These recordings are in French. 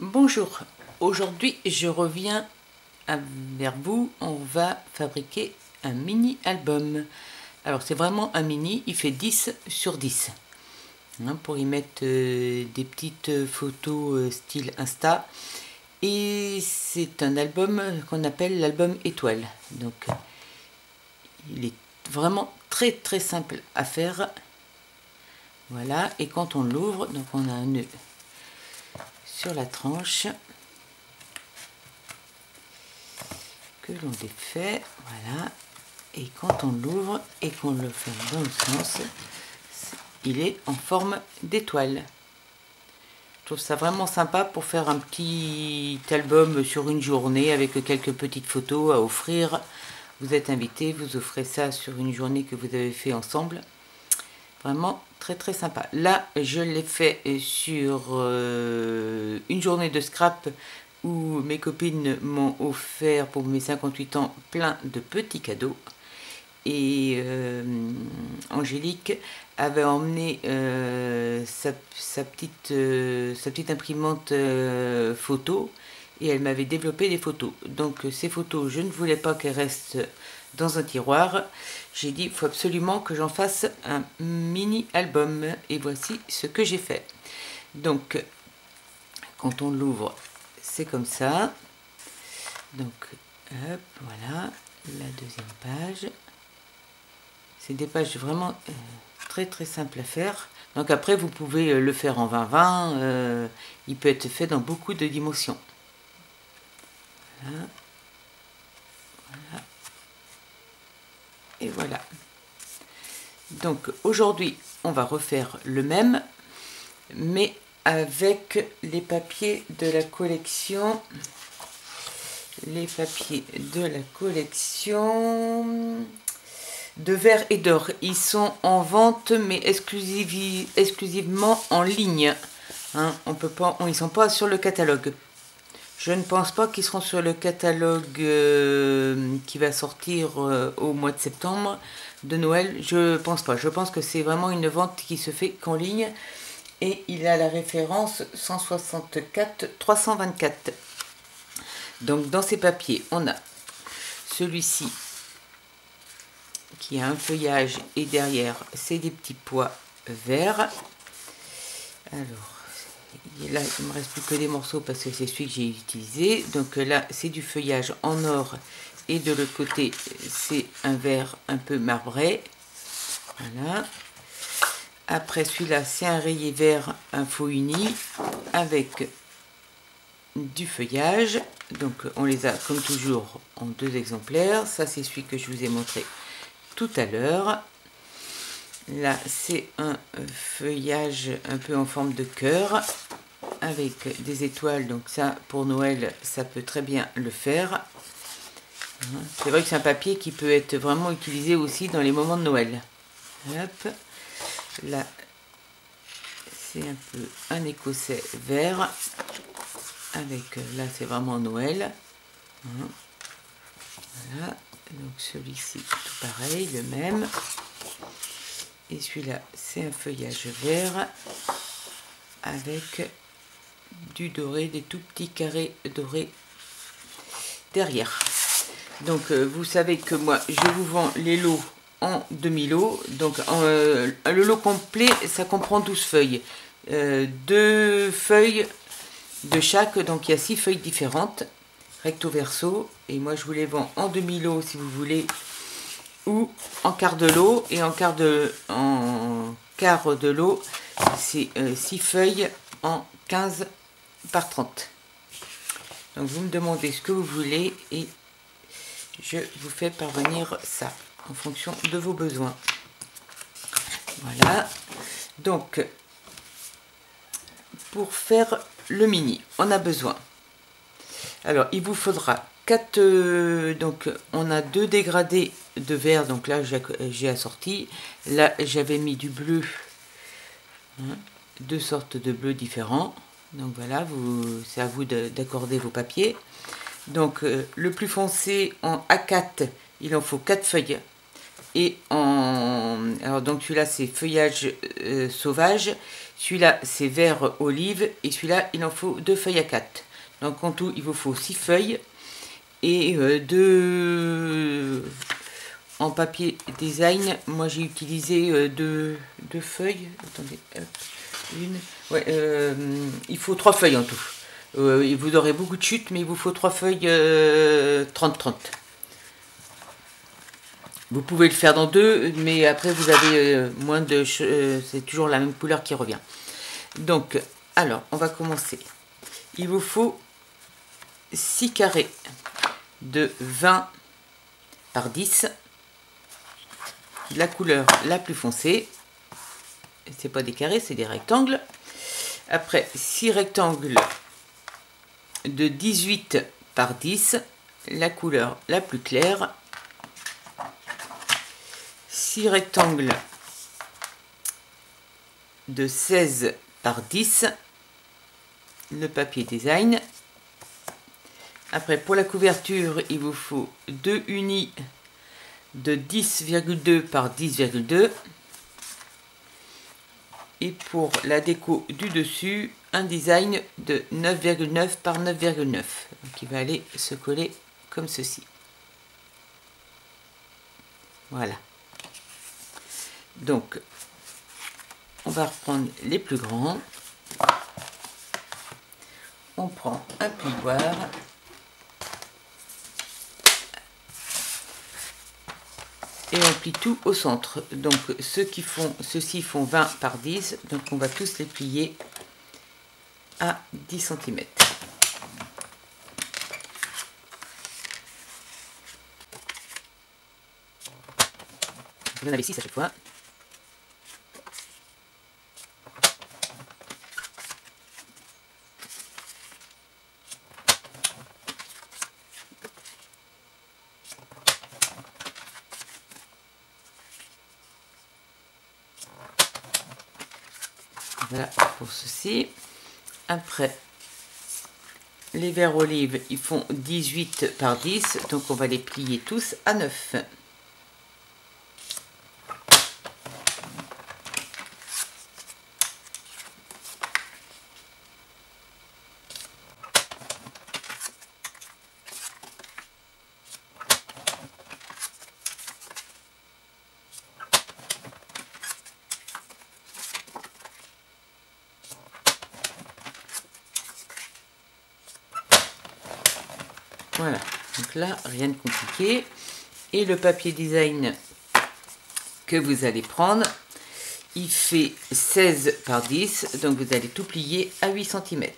Bonjour, aujourd'hui je reviens vers vous, on va fabriquer un mini album. Alors c'est vraiment un mini, il fait 10 sur 10. Pour y mettre des petites photos style Insta. Et c'est un album qu'on appelle l'album étoile. Donc il est vraiment très simple à faire. Voilà, et quand on l'ouvre, donc on a un nœud sur la tranche que l'on défait, voilà, et quand on l'ouvre et qu'on le ferme dans le sens, il est en forme d'étoile. Je trouve ça vraiment sympa pour faire un petit album sur une journée avec quelques petites photos à offrir. Vous êtes invité, vous offrez ça sur une journée que vous avez fait ensemble. Vraiment très sympa. Là, je l'ai fait sur une journée de scrap où mes copines m'ont offert pour mes 58 ans plein de petits cadeaux. Et Angélique avait emmené sa petite imprimante photo et elle m'avait développé des photos. Donc ces photos, je ne voulais pas qu'elles restent dans un tiroir. J'ai dit, il faut absolument que j'en fasse un mini album. Et voici ce que j'ai fait. Donc, quand on l'ouvre, c'est comme ça. Donc, hop, voilà, la deuxième page. C'est des pages vraiment très simples à faire. Donc après, vous pouvez le faire en 20-20. Il peut être fait dans beaucoup de dimensions. Voilà. Voilà. Et voilà. Donc aujourd'hui, on va refaire le même, mais avec les papiers de la collection. Les papiers de la collection de verre et d'or. Ils sont en vente, mais exclusivement en ligne. On peut pas, ils sont pas sur le catalogue. Je ne pense pas qu'ils seront sur le catalogue qui va sortir au mois de septembre de Noël. Je pense pas. Je pense que c'est vraiment une vente qui se fait qu'en ligne. Et il a la référence 164 324. Donc dans ces papiers, on a celui-ci qui a un feuillage et derrière, c'est des petits pois verts. Alors, là, il me reste plus que des morceaux parce que c'est celui que j'ai utilisé. Donc là, c'est du feuillage en or et de l'autre côté, c'est un vert un peu marbré. Voilà. Après, celui-là, c'est un rayé vert, un faux uni avec du feuillage. Donc, on les a comme toujours en 2 exemplaires. Ça, c'est celui que je vous ai montré tout à l'heure. Là, c'est un feuillage un peu en forme de cœur avec des étoiles. Donc ça, pour Noël, ça peut très bien le faire. C'est vrai que c'est un papier qui peut être vraiment utilisé aussi dans les moments de Noël. Hop. Là, c'est un peu un écossais vert avec, là, c'est vraiment Noël. Voilà. Donc celui-ci, tout pareil, le même. Et celui-là, c'est un feuillage vert avec du doré, des tout petits carrés dorés derrière. Donc vous savez que moi, je vous vends les lots en demi-lot. Donc le lot complet, ça comprend 12 feuilles. 2 feuilles de chaque, donc il y a 6 feuilles différentes, recto verso. Et moi, je vous les vends en demi-lot si vous voulez, ou en quart de lot. Et en quart de lot, c'est 6 feuilles en 15 par 30. Donc vous me demandez ce que vous voulez et je vous fais parvenir ça en fonction de vos besoins. Voilà. Donc pour faire le mini, on a besoin, alors il vous faudra 4, donc on a 2 dégradés de vert. Donc là j'ai assorti, là j'avais mis du bleu, 2 sortes de bleus différents. Donc voilà, c'est à vous d'accorder vos papiers. Donc le plus foncé en A4, il en faut 4 feuilles. Et en alors donc celui-là c'est feuillage sauvage, celui-là c'est vert olive et celui-là il en faut 2 feuilles à 4. Donc en tout il vous faut 6 feuilles et 2 en papier design. Moi j'ai utilisé 2 feuilles. Attendez, hop, une. Ouais, il faut 3 feuilles en tout. Vous aurez beaucoup de chutes, mais il vous faut 3 feuilles 30-30. Vous pouvez le faire dans 2, mais après vous avez moins de... c'est toujours la même couleur qui revient. Donc, alors, on va commencer. Il vous faut 6 carrés de 20 par 10. La couleur la plus foncée. C'est pas des carrés, c'est des rectangles. Après, 6 rectangles de 18 par 10. La couleur la plus claire. 6 rectangles de 16 par 10, le papier design. Après, pour la couverture, il vous faut 2 unis de 10,2 par 10,2. Et pour la déco du dessus, un design de 9,9 par 9,9, qui va aller se coller comme ceci. Voilà. Donc, on va reprendre les plus grands. On prend un plioir. Et on plie tout au centre. Donc, ceux-ci font 20 par 10. Donc, on va tous les plier à 10 cm. Vous en avez 6 à chaque fois. Voilà pour ceci. Après, les verts olives, ils font 18 par 10. Donc, on va les plier tous à 9. Voilà, donc là, rien de compliqué. Et le papier design que vous allez prendre, il fait 16 par 10, donc vous allez tout plier à 8 cm.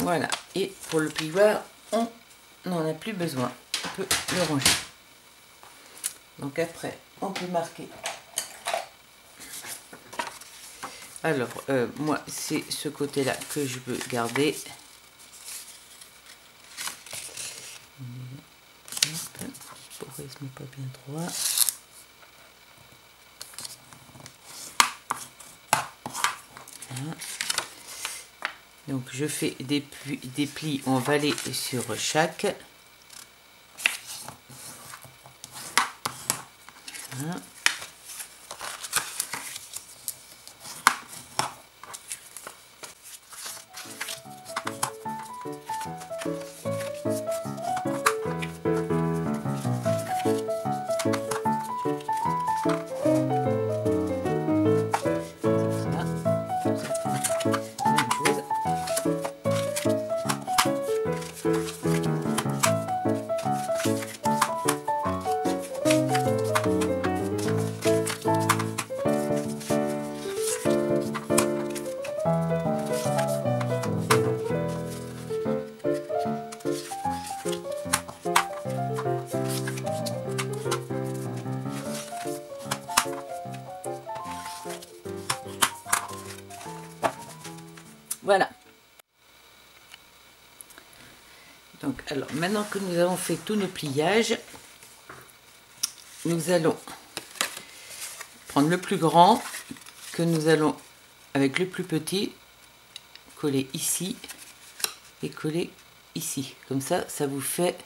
Voilà, et pour le plioir, on n'en a plus besoin. On peut le ranger. Donc après, on peut marquer. Alors, moi, c'est ce côté-là que je veux garder. Pourquoi il se met pas bien droit? Voilà. Donc je fais des plis en valet sur chaque. Voilà. Voilà. Donc, alors, maintenant que nous avons fait tous nos pliages, nous allons prendre le plus grand que nous allons, avec le plus petit, coller ici et coller ici. Comme ça, ça vous fait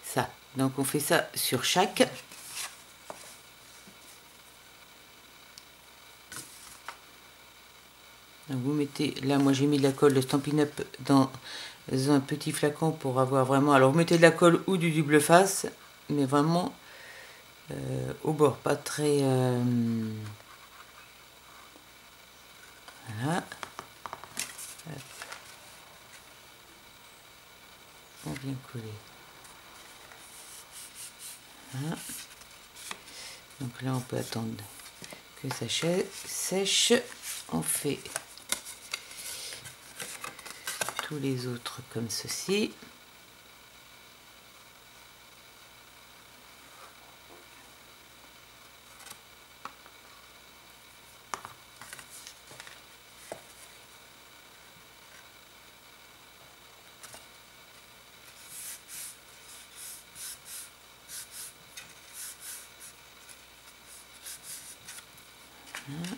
ça. Donc, on fait ça sur chaque. Donc, vous mettez, là, moi j'ai mis de la colle de Stampin' Up dans un petit flacon pour avoir vraiment, alors vous mettez de la colle ou du double face, mais vraiment au bord, pas très voilà. Hop. On vient coller voilà. Donc là on peut attendre que ça sèche. On fait tous les autres comme ceci. Voilà.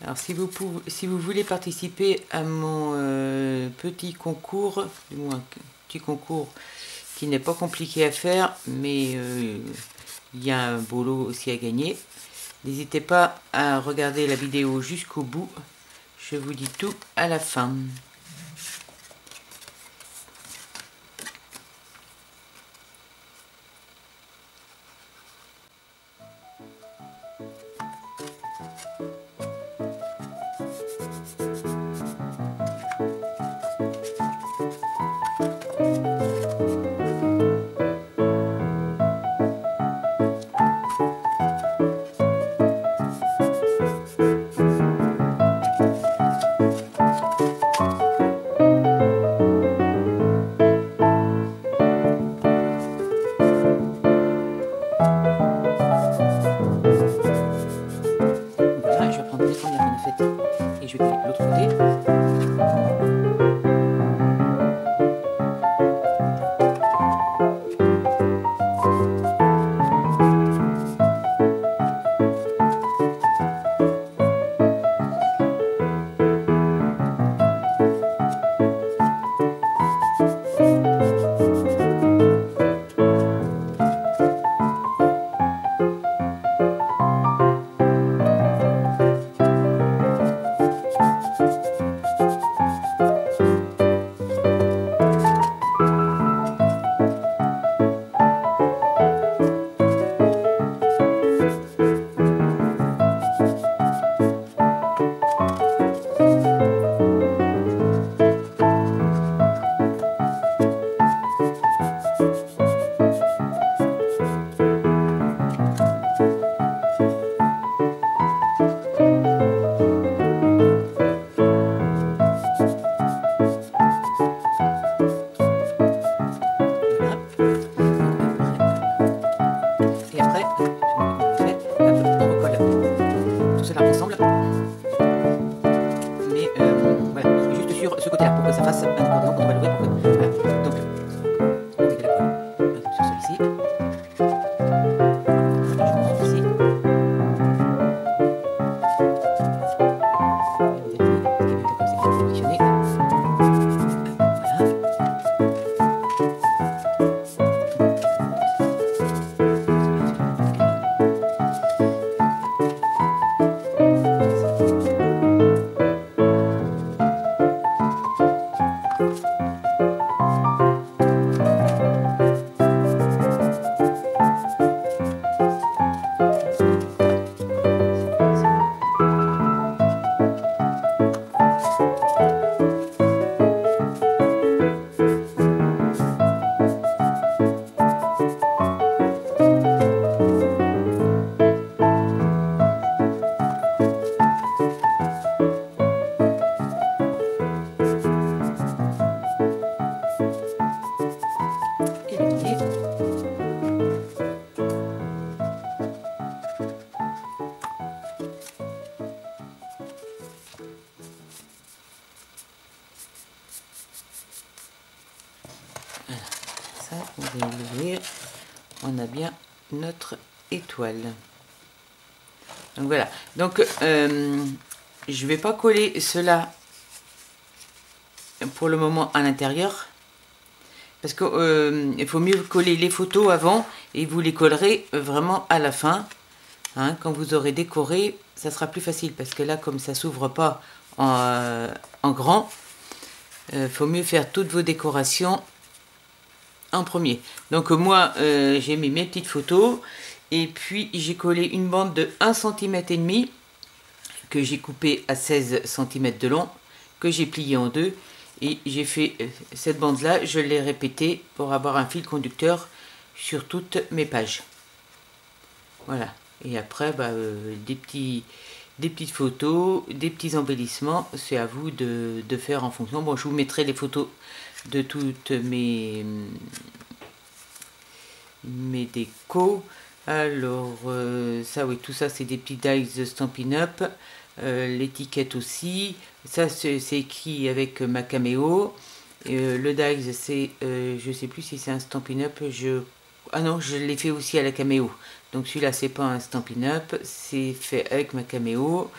Alors si vous voulez participer à mon petit concours, du moins un petit concours qui n'est pas compliqué à faire, mais il y a un beau lot aussi à gagner, n'hésitez pas à regarder la vidéo jusqu'au bout, je vous dis tout à la fin. Voilà, je vais prendre les premières qu'on a faites et je vais coller de l'autre côté. Ensemble, mais voilà, juste sur ce côté là pour que ça fasse un accordéon quand on va l'ouvrir. Voilà. Donc on met de la colle sur celui-ci, je ici. Voilà. ça, vous allez l'ouvrir, on a bien notre étoile. Donc voilà, donc je vais pas coller cela pour le moment à l'intérieur, parce que il faut mieux coller les photos avant et vous les collerez vraiment à la fin, hein, quand vous aurez décoré, ça sera plus facile, parce que là comme ça s'ouvre pas en grand, faut mieux faire toutes vos décorations en premier. Donc moi j'ai mis mes petites photos et puis j'ai collé une bande de 1,5 cm que j'ai coupé à 16 cm de long, que j'ai plié en deux, et j'ai fait cette bande là, je l'ai répétée pour avoir un fil conducteur sur toutes mes pages. Voilà, et après bah, des petites photos, des petits embellissements, c'est à vous de faire en fonction. Bon, je vous mettrai les photos de toutes mes décos. Alors ça, oui, tout ça c'est des petits dies de Stampin' Up. L'étiquette aussi, ça c'est écrit avec ma caméo. Le dies c'est, je sais plus si c'est un Stampin' Up, ah non, je l'ai fait aussi à la caméo. Donc celui-là c'est pas un Stampin' Up, c'est fait avec ma caméo.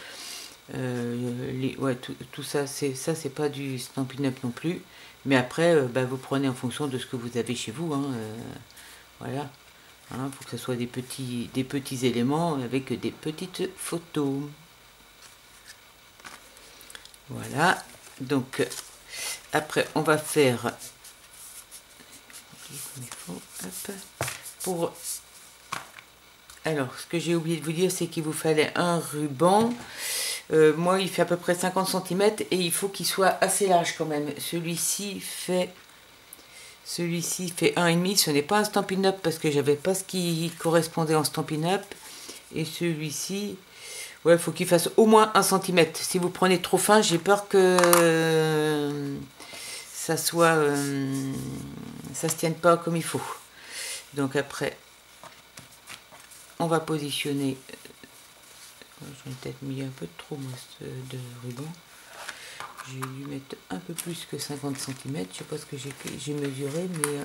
Ouais, tout ça c'est pas du Stampin' Up non plus. Mais après, bah, vous prenez en fonction de ce que vous avez chez vous. Hein, voilà. Hein, faut que ce soit des petits éléments avec des petites photos. Voilà. Donc, après, on va faire... Pour... Alors, ce que j'ai oublié de vous dire, c'est qu'il vous fallait un ruban. Moi, il fait à peu près 50 cm et il faut qu'il soit assez large quand même. Celui-ci fait 1,5. Ce n'est pas un Stampin' Up parce que j'avais pas ce qui correspondait en Stampin' Up. Et celui-ci, ouais, il faut qu'il fasse au moins 1 cm. Si vous prenez trop fin, j'ai peur que ça soit... ça se tienne pas comme il faut. Donc après, on va positionner... J'en ai peut-être mis un peu trop moi, de ruban. J'ai dû mettre un peu plus que 50 cm. Je sais pas ce que j'ai mesuré, mais...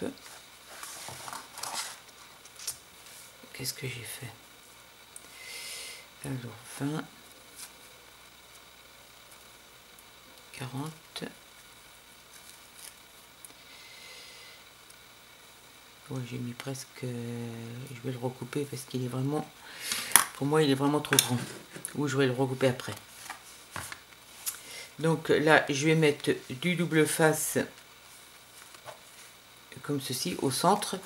hop. Qu'est-ce que j'ai fait? Alors 20, 40. Ouais, j'ai mis presque... je vais le recouper parce qu'il est vraiment... Pour moi, il est vraiment trop grand. Ou je vais le recouper après. Donc là, je vais mettre du double face comme ceci au centre.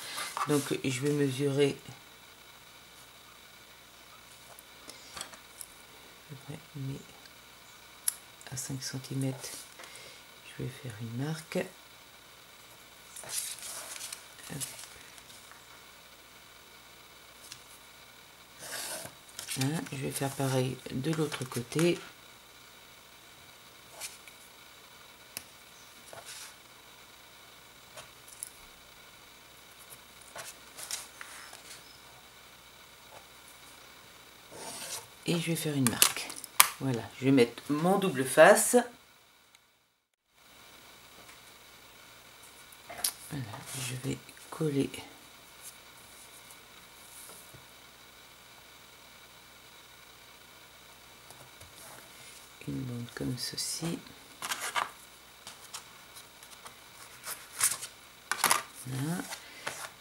Donc je vais mesurer... mais à 5 cm, je vais faire une marque. Hein, je vais faire pareil de l'autre côté. Et je vais faire une marque. Voilà, je vais mettre mon double face. Voilà, je vais coller une bande comme ceci. Voilà.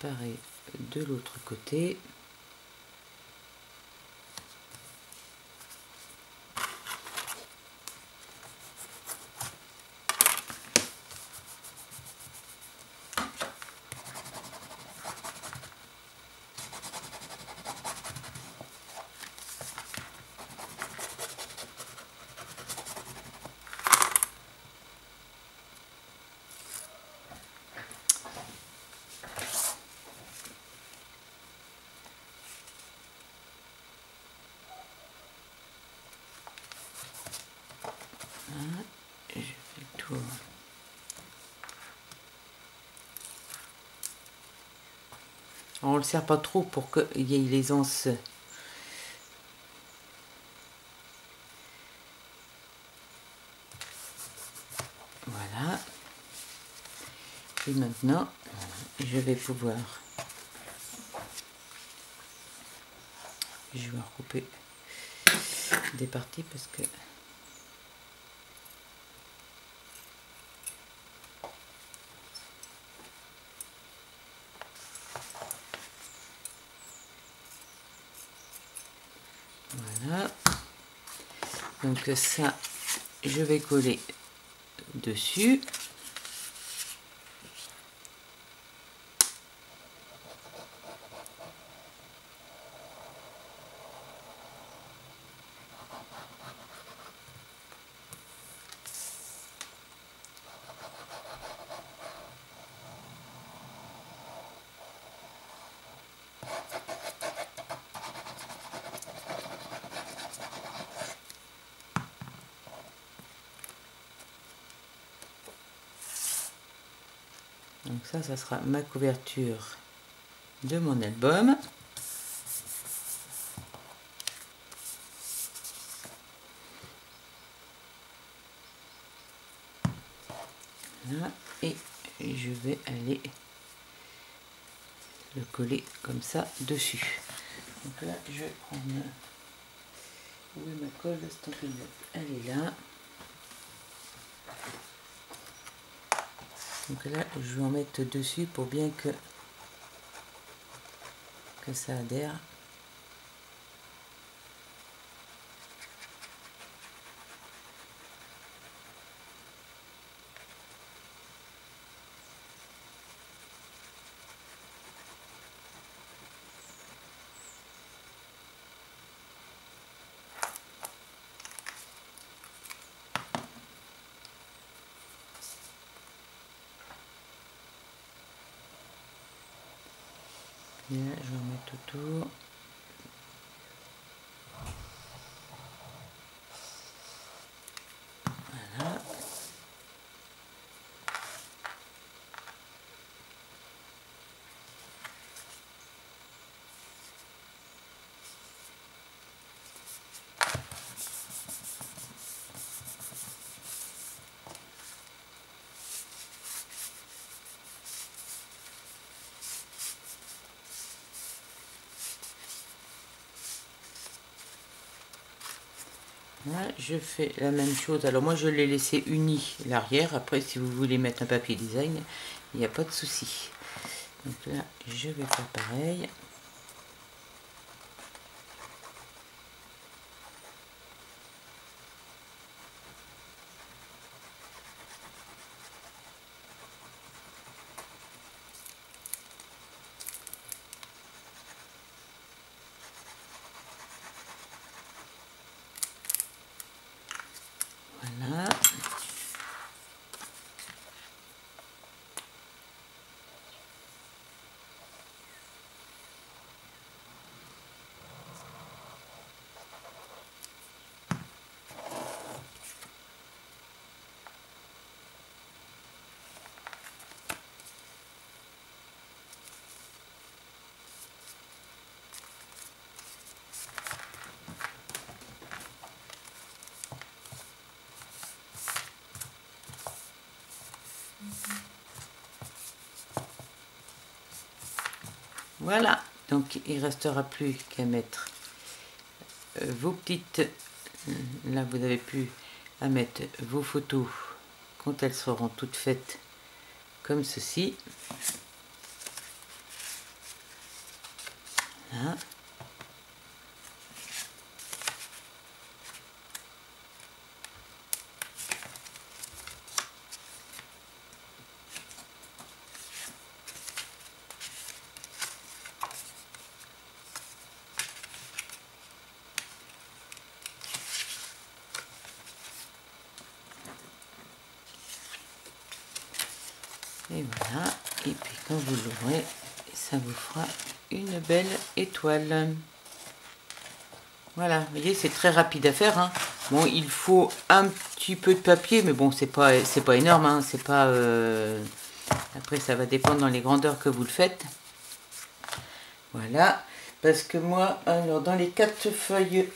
Pareil de l'autre côté. Je fais le tour. On le serre pas trop pour qu'il y ait les anses. Voilà. Et maintenant, je vais pouvoir... Je vais recouper des parties parce que... Voilà. Donc ça, je vais coller dessus. Donc ça sera ma couverture de mon album. Voilà. Et je vais aller le coller comme ça dessus. Donc là, je vais prendre... Où est ma colle Stampin' Up? Elle est là. Donc là, je vais en mettre dessus pour bien que ça adhère. Et là, je vais en mettre autour. Voilà. Là, je fais la même chose. Alors moi, je l'ai laissé uni l'arrière. Après, si vous voulez mettre un papier design, il n'y a pas de souci. Donc là, je vais faire pareil. Voilà. Voilà, donc il ne restera plus qu'à mettre vos petites, là vous avez pu à mettre vos photos quand elles seront toutes faites comme ceci. Voilà. Et voilà, et puis quand vous l'ouvrez, ça vous fera une belle étoile. Voilà, vous voyez, c'est très rapide à faire, hein. Bon, il faut un petit peu de papier, mais bon, c'est pas énorme, hein. C'est pas... Après, ça va dépendre dans les grandeurs que vous le faites. Voilà, parce que moi, alors dans les 4 feuilles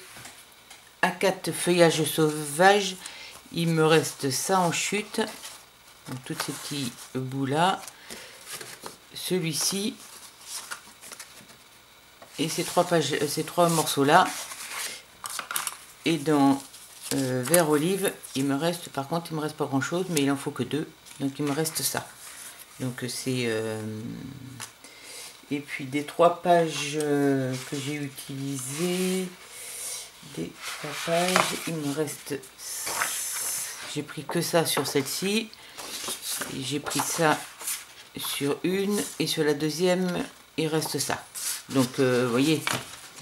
à 4 feuillages sauvages, il me reste ça en chute. Donc, tous ces petits bouts là. celui-ci et ces trois morceaux là. Et dans vert olive, il me reste, par contre, il me reste pas grand chose, mais il en faut que 2, donc il me reste ça. Donc c'est et puis des 3 pages que j'ai utilisées, des 3 pages, il me reste, j'ai pris que ça sur celle-ci, j'ai pris ça sur une, et sur la deuxième il reste ça. Donc vous voyez,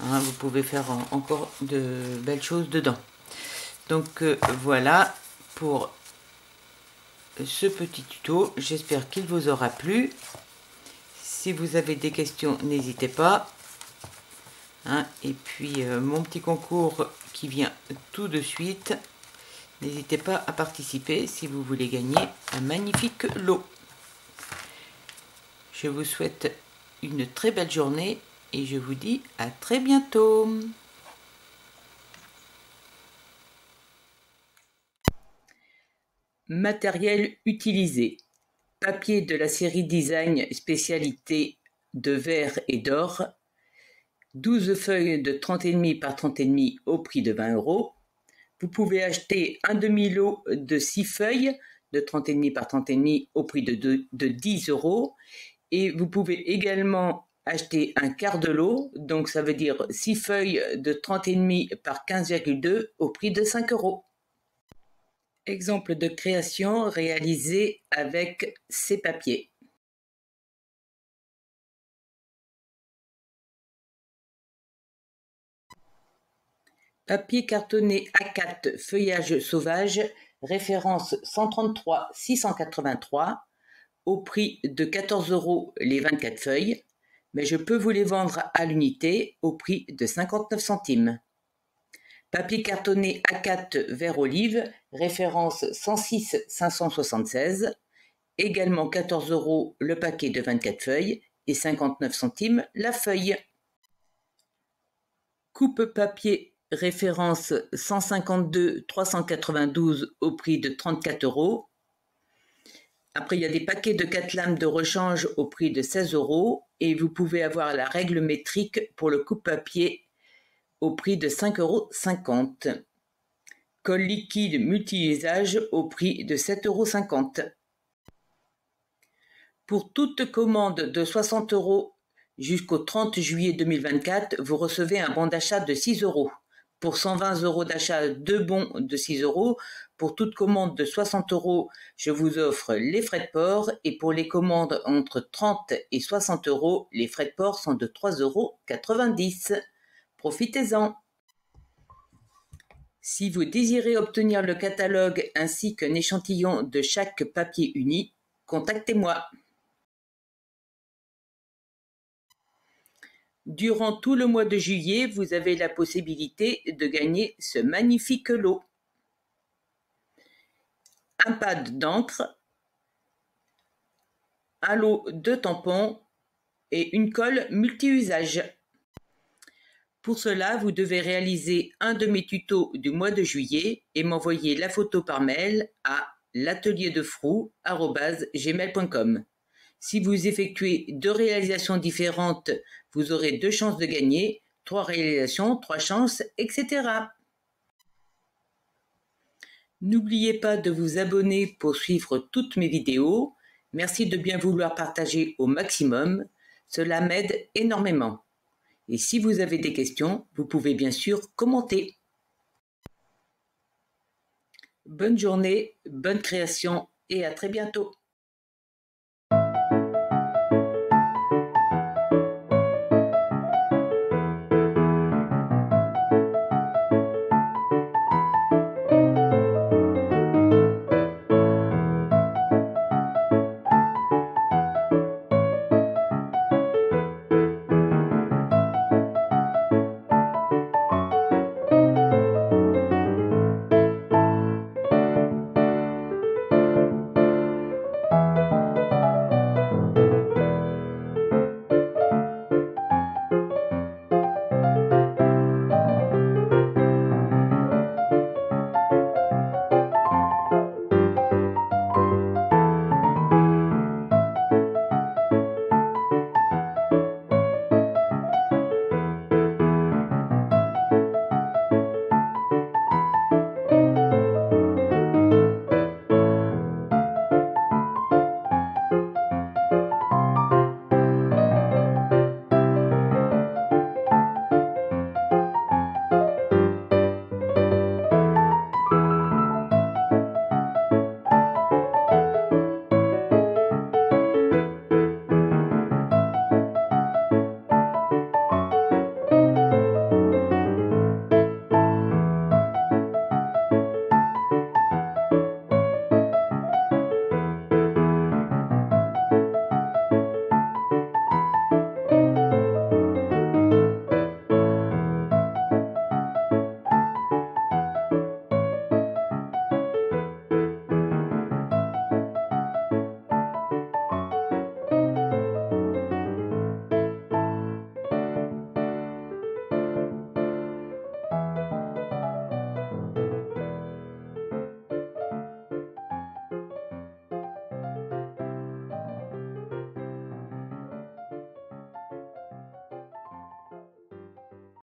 hein, vous pouvez faire encore de belles choses dedans. Donc voilà pour ce petit tuto, j'espère qu'il vous aura plu. Si vous avez des questions, n'hésitez pas, hein. Et puis mon petit concours qui vient tout de suite, n'hésitez pas à participer si vous voulez gagner un magnifique lot. Je vous souhaite une très belle journée et je vous dis à très bientôt. Matériel utilisé. Papier de la série Design spécialité de verre et d'or. 12 feuilles de 30,5 par 30,5 au prix de 20 €. Vous pouvez acheter un demi-lot de 6 feuilles de 30,5 par 30,5 au prix de 10 €. Et vous pouvez également acheter un quart de lot, donc ça veut dire 6 feuilles de 30,5 par 15,2 au prix de 5 €. Exemple de création réalisée avec ces papiers. Papier cartonné A4 feuillage sauvage, référence 133 683, au prix de 14 € les 24 feuilles, mais je peux vous les vendre à l'unité au prix de 59 centimes. Papier cartonné A4 vert olive, référence 106 576, également 14 € le paquet de 24 feuilles et 59 centimes la feuille. Coupe papier référence 152 392 au prix de 34 €. Après, il y a des paquets de 4 lames de rechange au prix de 16 € et vous pouvez avoir la règle métrique pour le coupe-papier au prix de 5,50 €. Colle liquide multi-usage au prix de 7,50 €. Pour toute commande de 60 € jusqu'au 30 juillet 2024, vous recevez un bon d'achat de 6 €. Pour 120 € d'achat, 2 bons de 6 €. Pour toute commande de 60 €, je vous offre les frais de port. Et pour les commandes entre 30 et 60 €, les frais de port sont de 3,90 €. Profitez-en! Si vous désirez obtenir le catalogue ainsi qu'un échantillon de chaque papier uni, contactez-moi. Durant tout le mois de juillet, vous avez la possibilité de gagner ce magnifique lot. Un pad d'encre, un lot de tampons et une colle multi-usage. Pour cela, vous devez réaliser un de mes tutos du mois de juillet et m'envoyer la photo par mail à l'atelierdefrou@gmail.com. Si vous effectuez 2 réalisations différentes, vous aurez 2 chances de gagner, 3 réalisations, 3 chances, etc. N'oubliez pas de vous abonner pour suivre toutes mes vidéos. Merci de bien vouloir partager au maximum. Cela m'aide énormément. Et si vous avez des questions, vous pouvez bien sûr commenter. Bonne journée, bonne création et à très bientôt.